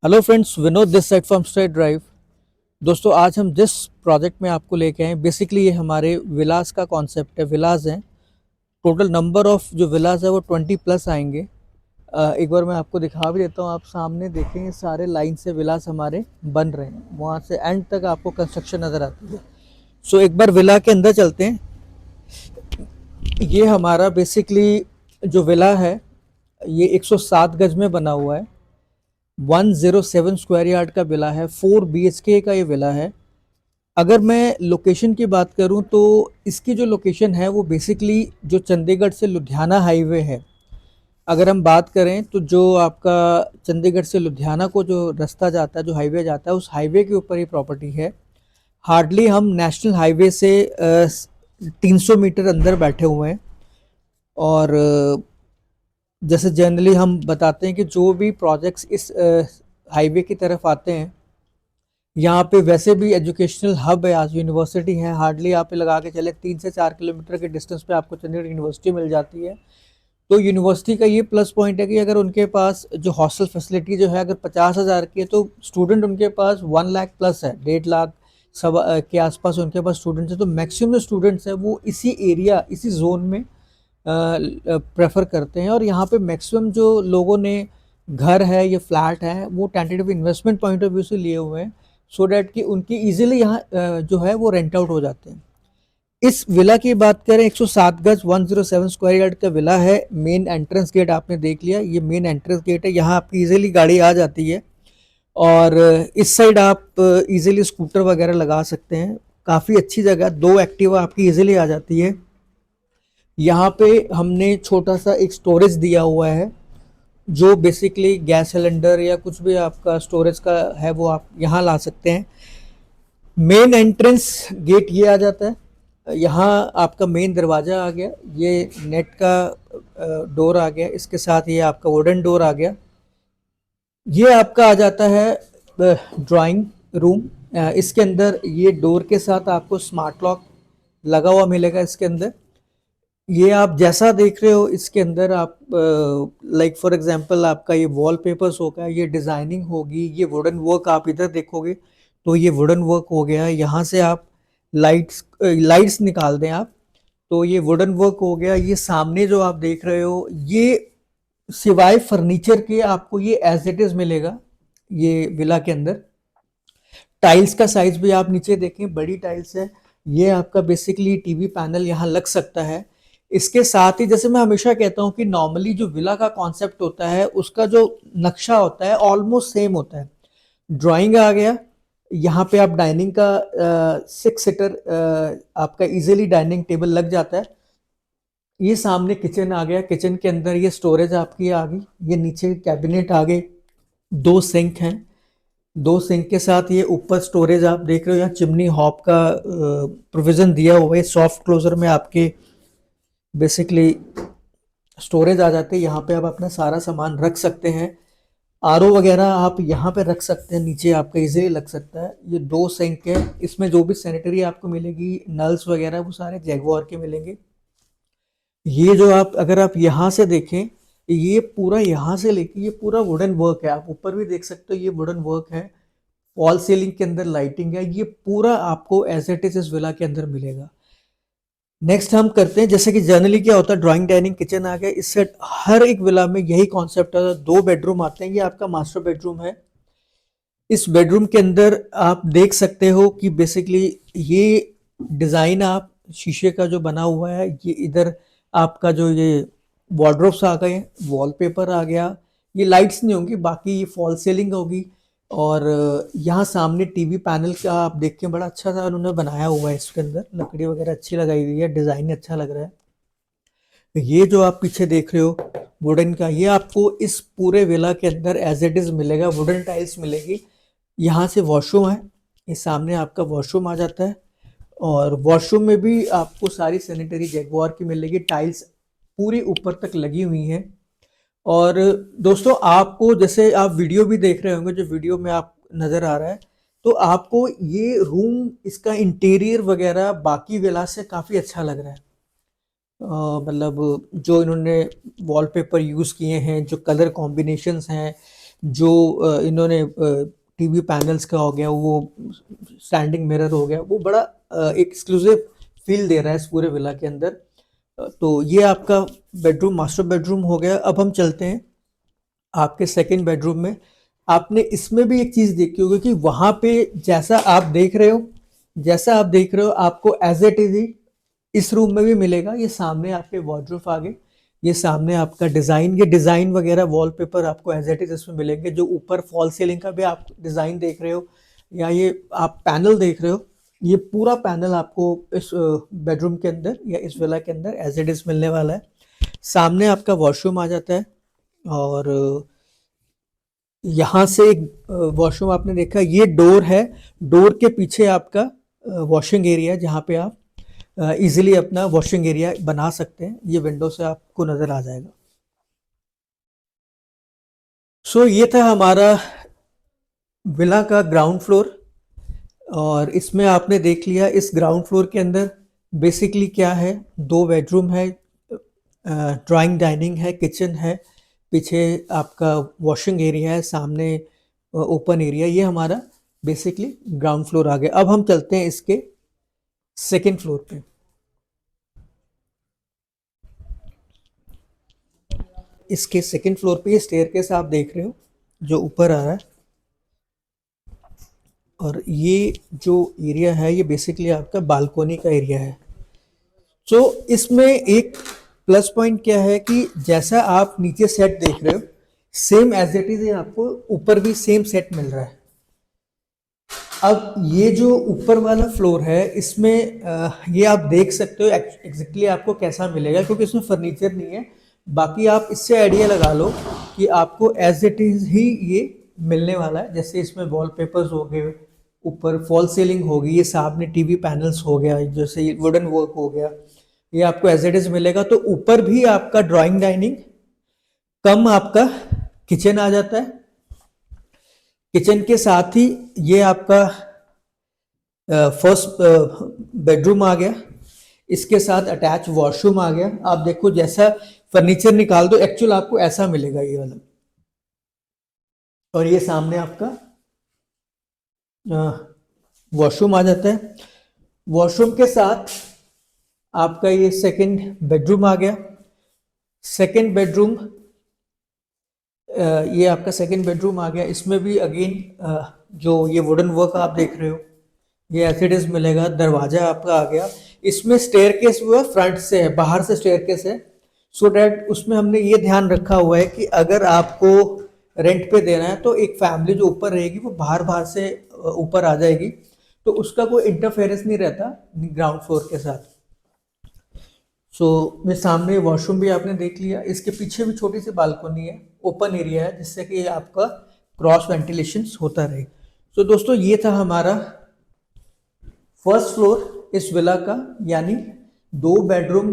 Hello friends, Vinod this side from straight drive. दोस्तों, आज हम जिस प्रोजेक्ट में आपको लेके आए, बेसिकली ये हमारे विलास का कॉन्सेप्ट है। विलास हैं, टोटल नंबर ऑफ जो विलास है वो 20 प्लस आएंगे। एक बार मैं आपको दिखा भी देता हूँ। आप सामने देखेंगे सारे लाइन से विलास हमारे बन रहे हैं, वहाँ से एंड तक आपको कंस्ट्रक्शन नज़र आती है। सो एक बार विला के अंदर चलते हैं। ये हमारा बेसिकली जो विला है, ये 107 गज में बना हुआ है। 107 स्क्वायर यार्ड का विला है, 4 BHK का ये विला है। अगर मैं लोकेशन की बात करूं तो इसकी जो लोकेशन है वो बेसिकली जो चंडीगढ़ से लुधियाना हाईवे है। अगर हम बात करें तो जो आपका चंडीगढ़ से लुधियाना को जो रास्ता जाता है, जो हाईवे जाता है, उस हाईवे के ऊपर ही प्रॉपर्टी है। हार्डली हम नेशनल हाईवे से 300 मीटर अंदर बैठे हुए हैं। और जैसे जनरली हम बताते हैं कि जो भी प्रोजेक्ट्स इस हाईवे की तरफ आते हैं, यहाँ पे वैसे भी एजुकेशनल हब है, आज यूनिवर्सिटी है। हार्डली आप लगा के चले 3 से 4 किलोमीटर के डिस्टेंस पे आपको चंडीगढ़ यूनिवर्सिटी मिल जाती है। तो यूनिवर्सिटी का ये प्लस पॉइंट है कि अगर उनके पास जो हॉस्टल फैसिलिटी जो है, अगर 50,000 की है तो स्टूडेंट उनके पास 1 लाख प्लस है, 1.5 लाख सब के आसपास उनके पास स्टूडेंट्स है। तो मैक्सिमम जो स्टूडेंट्स हैं वो इसी एरिया, इसी जोन में प्रेफर करते हैं। और यहाँ पे मैक्सिमम जो लोगों ने घर है या फ्लैट है वो tentative investment point of view से लिए हुए हैं, सो डैट कि उनकी इजीली यहाँ जो है वो रेंट आउट हो जाते हैं। इस विला की बात करें, 107 गज 107 स्क्वायर यार्ड का विला है। मेन एंट्रेंस गेट आपने देख लिया, ये मेन एंट्रेंस गेट है। यहाँ आपकी इजीली गाड़ी आ जाती है और इस साइड आप इजीली स्कूटर वगैरह लगा सकते हैं। काफ़ी अच्छी जगह, 2 एक्टिवा आपकी इजीली आ जाती है। यहाँ पे हमने छोटा सा एक स्टोरेज दिया हुआ है, जो बेसिकली गैस सिलेंडर या कुछ भी आपका स्टोरेज का है वो आप यहाँ ला सकते हैं। मेन एंट्रेंस गेट ये आ जाता है। यहाँ आपका मेन दरवाज़ा आ गया, ये नेट का डोर आ गया, इसके साथ ये आपका वुडन डोर आ गया। ये आपका आ जाता है ड्राइंग रूम। इसके अंदर ये डोर के साथ आपको स्मार्ट लॉक लगा हुआ मिलेगा। इसके अंदर ये आप जैसा देख रहे हो, इसके अंदर आप लाइक फॉर एग्जांपल आपका ये वॉलपेपर्स होगा, ये डिज़ाइनिंग होगी, ये वुडन वर्क आप इधर देखोगे तो ये वुडन वर्क हो गया। यहाँ से आप लाइट्स निकाल दें आप तो ये वुडन वर्क हो गया। ये सामने जो आप देख रहे हो, ये सिवाय फर्नीचर के आपको ये एज इट इज मिलेगा। ये विला के अंदर टाइल्स का साइज भी आप नीचे देखें, बड़ी टाइल्स है। ये आपका बेसिकली टीवी पैनल यहाँ लग सकता है। इसके साथ ही जैसे मैं हमेशा कहता हूँ कि नॉर्मली जो विला का कॉन्सेप्ट होता है उसका जो नक्शा होता है ऑलमोस्ट सेम होता है। ड्राइंग आ गया, यहाँ पे आप डाइनिंग का 6 सीटर आपका इजीली डाइनिंग टेबल लग जाता है। ये सामने किचन आ गया, किचन के अंदर ये स्टोरेज आपकी आ गई, ये नीचे कैबिनेट आ गए, 2 सिंक हैं। 2 सिंक के साथ ये ऊपर स्टोरेज आप देख रहे हो, यहाँ चिमनी हॉब का प्रोविजन दिया हुआ है। सॉफ्ट क्लोजर में आपके बेसिकली स्टोरेज आ जाते हैं, यहाँ पे आप अपना सारा सामान रख सकते हैं। आरओ वगैरह आप यहाँ पे रख सकते हैं, नीचे आपका इजीली लग सकता है। ये 2 सिंक है, इसमें जो भी सैनिटरी आपको मिलेगी, नल्स वगैरह वो सारे जैगुआर के मिलेंगे। ये जो आप अगर आप यहाँ से देखें, ये पूरा यहाँ से लेके ये पूरा वुडन वर्क है। आप ऊपर भी देख सकते हो, ये वुडन वर्क है। फॉल सीलिंग के अंदर लाइटिंग है। ये पूरा आपको एज इट इज इस विला के अंदर मिलेगा। नेक्स्ट हम करते हैं, जैसे कि जनरली क्या होता है, ड्राइंग डाइनिंग किचन आ गया। इससे हर एक विला में यही कॉन्सेप्ट है। 2 बेडरूम आते हैं, ये आपका मास्टर बेडरूम है। इस बेडरूम के अंदर आप देख सकते हो कि बेसिकली ये डिज़ाइन आप शीशे का जो बना हुआ है, ये इधर आपका जो ये वॉर्डरोब्स आ गए, वॉलपेपर आ गया। ये लाइट्स नहीं होंगी, बाकी ये फॉल सीलिंग होगी। और यहाँ सामने टीवी पैनल का आप देख के बड़ा अच्छा सा उन्होंने बनाया हुआ है। इसके अंदर लकड़ी वगैरह अच्छी लगाई हुई है, डिज़ाइन अच्छा लग रहा है। ये जो आप पीछे देख रहे हो वुडन का, ये आपको इस पूरे विला के अंदर एज इट इज़ मिलेगा। वुडन टाइल्स मिलेगी। यहाँ से वॉशरूम है, ये सामने आपका वॉशरूम आ जाता है। और वॉशरूम में भी आपको सारी सैनिटरी जैगुआर की मिलेगी। टाइल्स पूरी ऊपर तक लगी हुई हैं। और दोस्तों, आपको जैसे आप वीडियो भी देख रहे होंगे, जो वीडियो में आप नज़र आ रहा है, तो आपको ये रूम, इसका इंटीरियर वगैरह बाकी विला से काफ़ी अच्छा लग रहा है। मतलब जो इन्होंने वॉलपेपर यूज़ किए हैं, जो कलर कॉम्बिनेशंस हैं, जो इन्होंने टीवी पैनल्स का हो गया, वो स्टैंडिंग मिरर हो गया, वो बड़ा एक एक्सक्लूसिव फील दे रहा है इस पूरे विला के अंदर। तो ये आपका बेडरूम, मास्टर बेडरूम हो गया। अब हम चलते हैं आपके सेकंड बेडरूम में। आपने इसमें भी एक चीज देखी होगी कि वहां पे जैसा आप देख रहे हो, आपको एज इट इज ही इस रूम में भी मिलेगा। ये सामने आपके वार्डरोब आ गए, ये सामने आपका डिजाइन, ये डिजाइन वगैरह वॉलपेपर आपको एज इट इज इसमें मिलेंगे। जो ऊपर फॉल सीलिंग का भी आप डिजाइन देख रहे हो या ये आप पैनल देख रहे हो, ये पूरा पैनल आपको इस बेडरूम के अंदर या इस विला के अंदर एज इट इज मिलने वाला है। सामने आपका वॉशरूम आ जाता है और यहाँ से एक वॉशरूम आपने देखा, ये डोर है। डोर के पीछे आपका वॉशिंग एरिया है जहाँ पे आप इजीली अपना वॉशिंग एरिया बना सकते हैं। ये विंडो से आपको नजर आ जाएगा। सो ये था हमारा विला का ग्राउंड फ्लोर और इसमें आपने देख लिया इस ग्राउंड फ्लोर के अंदर बेसिकली क्या है। 2 बेडरूम है, ड्राइंग डाइनिंग है, किचन है, पीछे आपका वॉशिंग एरिया है, सामने ओपन एरिया। ये हमारा बेसिकली ग्राउंड फ्लोर आ गया। अब हम चलते हैं इसके सेकेंड फ्लोर पे। इसके सेकेंड फ्लोर पे ये स्टेयरकेस आप देख रहे हो जो ऊपर आ रहा है, और ये जो एरिया है ये बेसिकली आपका बालकोनी का एरिया है। तो इसमें एक प्लस पॉइंट क्या है कि जैसा आप नीचे सेट देख रहे हो, सेम एज इट इज आपको ऊपर भी सेम सेट मिल रहा है। अब ये जो ऊपर वाला फ्लोर है इसमें ये आप देख सकते हो एग्जैक्टली आपको कैसा मिलेगा, क्योंकि इसमें फर्नीचर नहीं है। बाकी आप इससे आइडिया लगा लो कि आपको एज इट इज ही ये मिलने वाला है। जैसे इसमें वॉलपेपर्स हो गए, ऊपर फॉल सीलिंग होगी, ये सामने टीवी पैनल्स हो गया, जैसे ये वुडन वर्क हो गया, ये आपको एज इट इज मिलेगा। तो ऊपर भी आपका ड्राइंग डाइनिंग कम आपका किचन आ जाता है। किचन के साथ ही ये आपका फर्स्ट बेडरूम आ गया, इसके साथ अटैच वॉशरूम आ गया। आप देखो जैसा फर्नीचर निकाल दो एक्चुअल आपको ऐसा मिलेगा ये वाला। और ये सामने आपका वॉशरूम आ जाता है। वॉशरूम के साथ आपका ये सेकंड बेडरूम आ गया। सेकंड बेडरूम, ये आपका सेकंड बेडरूम आ गया। इसमें भी अगेन जो ये वुडन वर्क आप देख रहे हो ये एज इट इज मिलेगा। दरवाजा आपका आ गया। इसमें स्टेयरकेस हुआ फ्रंट से है, बाहर से स्टेयरकेस है। सो डैट उसमें हमने ये ध्यान रखा हुआ है कि अगर आपको रेंट पे देना है तो एक फैमिली जो ऊपर रहेगी वो बाहर बाहर से ऊपर आ जाएगी, तो उसका कोई इंटरफेरेंस नहीं रहता ग्राउंड फ्लोर के साथ। सो ये सामने वॉशरूम भी आपने देख लिया। इसके पीछे भी छोटी सी बालकनी है, ओपन एरिया है, जिससे कि आपका क्रॉस वेंटिलेशन होता रहे। तो दोस्तों ये था हमारा फर्स्ट फ्लोर इस विला का, यानी 2 bedroom,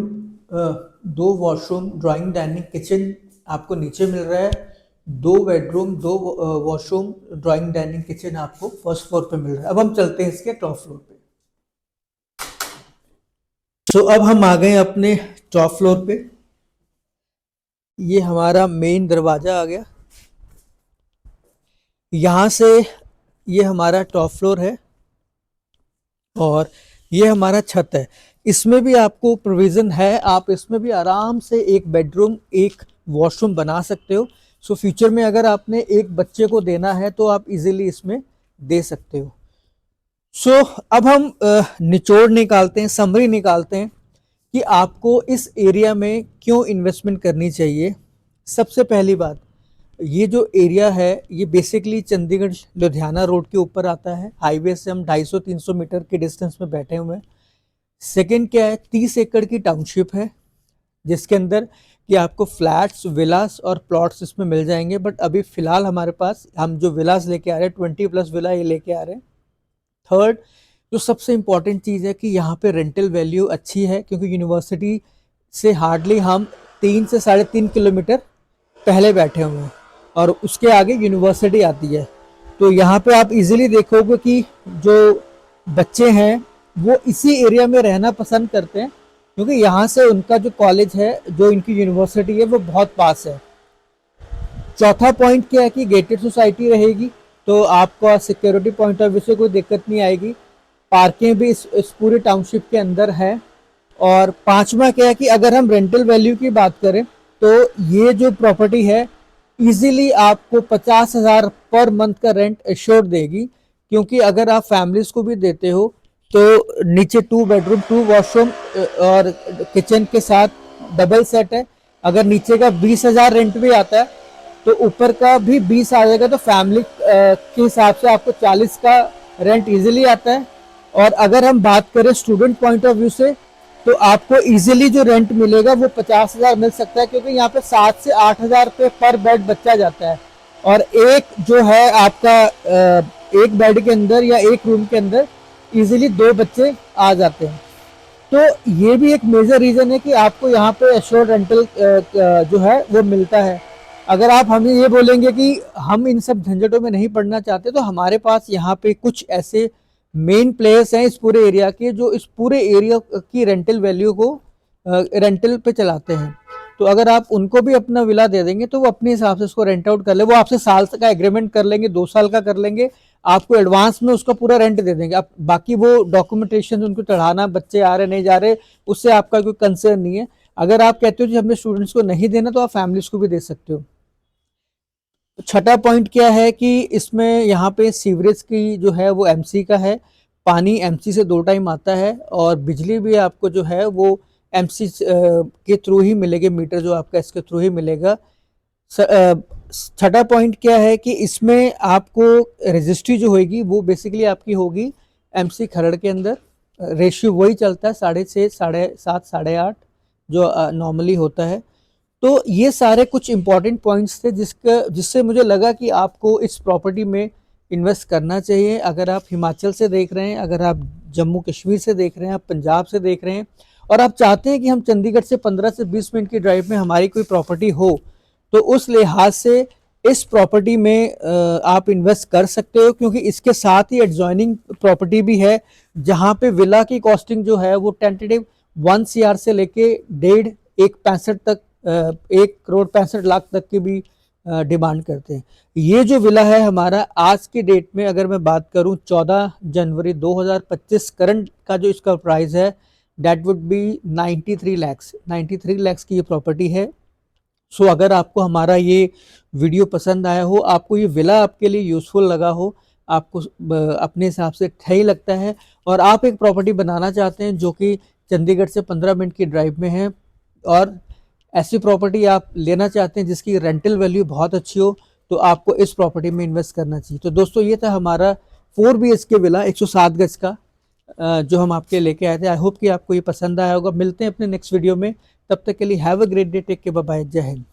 2 washroom, drawing dining kitchen आपको नीचे मिल रहा है। 2 bedroom, 2 washroom, drawing dining kitchen आपको फर्स्ट फ्लोर पे मिल रहा है। अब हम चलते हैं इसके टॉप फ्लोर पे। तो अब हम आ गए अपने टॉप फ्लोर पे। ये हमारा मेन दरवाजा आ गया। यहाँ से ये हमारा टॉप फ्लोर है और ये हमारा छत है। इसमें भी आपको प्रोविज़न है, आप इसमें भी आराम से एक बेडरूम, एक वॉशरूम बना सकते हो। सो फ्यूचर में अगर आपने एक बच्चे को देना है तो आप इजीली इसमें दे सकते हो। सो अब हम निचोड़ निकालते हैं, समरी निकालते हैं कि आपको इस एरिया में क्यों इन्वेस्टमेंट करनी चाहिए। सबसे पहली बात, ये जो एरिया है ये बेसिकली चंडीगढ़ लुधियाना रोड के ऊपर आता है। हाईवे से हम 250-300 मीटर के डिस्टेंस में बैठे हुए हैं। सेकंड क्या है, 30 एकड़ की टाउनशिप है जिसके अंदर कि आपको फ्लैट्स, विलास और प्लॉट्स इसमें मिल जाएंगे। बट अभी फ़िलहाल हमारे पास हम जो विलास लेके आ रहे हैं 20+ विला ये लेके आ रहे हैं। थर्ड, जो सबसे इम्पॉर्टेंट चीज़ है कि यहाँ पे रेंटल वैल्यू अच्छी है, क्योंकि यूनिवर्सिटी से हार्डली हम 3 से 3.5 किलोमीटर पहले बैठे हुए हैं और उसके आगे यूनिवर्सिटी आती है। तो यहाँ पे आप इजीली देखोगे कि जो बच्चे हैं वो इसी एरिया में रहना पसंद करते हैं, क्योंकि यहाँ से उनका जो कॉलेज है, जो इनकी यूनिवर्सिटी है, वो बहुत पास है। चौथा पॉइंट क्या है कि गेटेड सोसाइटी रहेगी, तो आपको सिक्योरिटी पॉइंट ऑफ व्यू से कोई दिक्कत नहीं आएगी। पार्किंग भी इस पूरे टाउनशिप के अंदर है। और पांचवा क्या है कि अगर हम रेंटल वैल्यू की बात करें तो ये जो प्रॉपर्टी है इजीली आपको 50,000 पर मंथ का रेंट एश्योर्ड देगी, क्योंकि अगर आप फैमिलीज को भी देते हो तो नीचे 2 बेडरूम 2 वॉशरूम और किचन के साथ डबल सेट है। अगर नीचे का 20,000 रेंट भी आता है तो ऊपर का भी 20 आ जाएगा, तो फैमिली के हिसाब से आपको 40 का रेंट इजीली आता है। और अगर हम बात करें स्टूडेंट पॉइंट ऑफ व्यू से तो आपको इजीली जो रेंट मिलेगा वो 50,000 मिल सकता है, क्योंकि यहाँ पे 7 से 8,000 रुपये पर बेड बच्चा जाता है। और एक जो है आपका एक बेड के अंदर या एक रूम के अंदर इजीली 2 बच्चे आ जाते हैं। तो ये भी एक मेजर रीज़न है कि आपको यहाँ पे एश्योर्ड रेंटल जो है वो मिलता है। अगर आप हमें ये बोलेंगे कि हम इन सब झंझटों में नहीं पड़ना चाहते, तो हमारे पास यहाँ पे कुछ ऐसे मेन प्लेयर्स हैं इस पूरे एरिया के जो इस पूरे एरिया की रेंटल वैल्यू को रेंटल पे चलाते हैं। तो अगर आप उनको भी अपना विला दे देंगे तो वो अपने हिसाब से उसको रेंट आउट कर ले। वो आपसे साल का एग्रीमेंट कर लेंगे, 2 साल का कर लेंगे, आपको एडवांस में उसका पूरा रेंट दे देंगे। आप बाकी वो डॉक्यूमेंटेशन उनको चढ़ाना, बच्चे आ रहे नहीं जा रहे, उससे आपका कोई कंसर्न नहीं है। अगर आप कहते हो कि हमने स्टूडेंट्स को नहीं देना तो आप फैमिलीज को भी दे सकते हो। छठा पॉइंट क्या है कि इसमें यहाँ पे सीवरेज की जो है वो एमसी का है, पानी एमसी से 2 टाइम आता है और बिजली भी आपको जो है वो एमसी के थ्रू ही मिलेगी, मीटर जो आपका इसके थ्रू ही मिलेगा। छठा पॉइंट क्या है कि इसमें आपको रजिस्ट्री जो होगी वो बेसिकली आपकी होगी एमसी खरड़ के अंदर। रेशियो वही चलता है 6.5 7.5 8.5 जो नॉर्मली होता है। तो ये सारे कुछ इंपॉर्टेंट पॉइंट्स थे जिससे मुझे लगा कि आपको इस प्रॉपर्टी में इन्वेस्ट करना चाहिए। अगर आप हिमाचल से देख रहे हैं, अगर आप जम्मू कश्मीर से देख रहे हैं, आप पंजाब से देख रहे हैं और आप चाहते हैं कि हम चंडीगढ़ से 15 से 20 मिनट की ड्राइव में हमारी कोई प्रॉपर्टी हो, तो उस लिहाज से इस प्रॉपर्टी में आप इन्वेस्ट कर सकते हो, क्योंकि इसके साथ ही एडजॉइनिंग प्रॉपर्टी भी है जहाँ पे विला की कॉस्टिंग जो है वो टेंटेटिव 1 CR से लेके 1.65 तक 1,65,00,000 तक की भी डिमांड करते हैं। ये जो विला है हमारा आज की डेट में अगर मैं बात करूं 14 जनवरी 2025 करंट का जो इसका प्राइस है दैट वुड बी 93 लाख की ये प्रॉपर्टी है। सो अगर आपको हमारा ये वीडियो पसंद आया हो, आपको ये विला आपके लिए यूज़फुल लगा हो, आपको अपने हिसाब से सही लगता है और आप एक प्रॉपर्टी बनाना चाहते हैं जो कि चंडीगढ़ से 15 मिनट की ड्राइव में है और ऐसी प्रॉपर्टी आप लेना चाहते हैं जिसकी रेंटल वैल्यू बहुत अच्छी हो, तो आपको इस प्रॉपर्टी में इन्वेस्ट करना चाहिए। तो दोस्तों ये था हमारा 4 BHK विला 107 गज का जो हम आपके लेके आए थे। आई होप कि आपको ये पसंद आया होगा। मिलते हैं अपने नेक्स्ट वीडियो में, तब तक के लिए have a great day, take care, bye bye, जय हिंद।